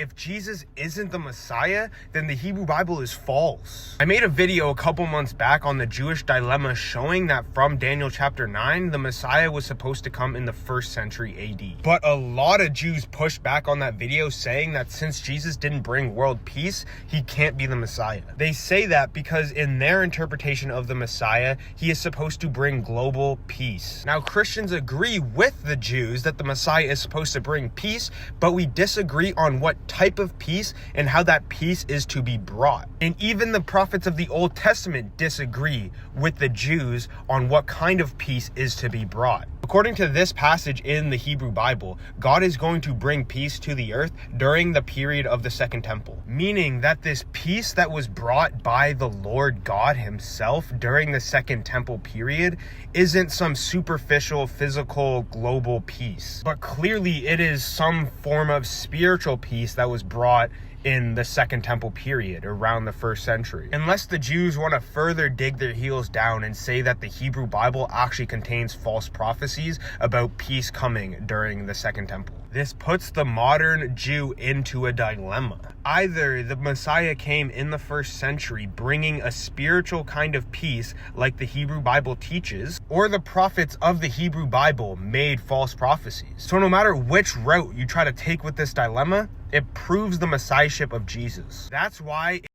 If Jesus isn't the Messiah, then the Hebrew Bible is false. I made a video a couple months back on the Jewish dilemma showing that from Daniel chapter 9, the Messiah was supposed to come in the 1st century AD. But a lot of Jews pushed back on that video saying that since Jesus didn't bring world peace, he can't be the Messiah. They say that because in their interpretation of the Messiah, he is supposed to bring global peace. Now, Christians agree with the Jews that the Messiah is supposed to bring peace, but we disagree on what type of peace and how that peace is to be brought. And even the prophets of the Old Testament disagree with the Jews on what kind of peace is to be brought. According to this passage in the Hebrew Bible, God is going to bring peace to the earth during the period of the Second Temple, meaning that this peace that was brought by the Lord God himself during the Second Temple period isn't some superficial, physical, global peace, but clearly it is some form of spiritual peace that was brought in the Second Temple period around the 1st century. Unless the Jews want to further dig their heels down and say that the Hebrew Bible actually contains false prophecies about peace coming during the Second Temple. This puts the modern Jew into a dilemma. Either the Messiah came in the 1st century bringing a spiritual kind of peace like the Hebrew Bible teaches, or the prophets of the Hebrew Bible made false prophecies. So no matter which route you try to take with this dilemma, it proves the messiahship of Jesus. That's why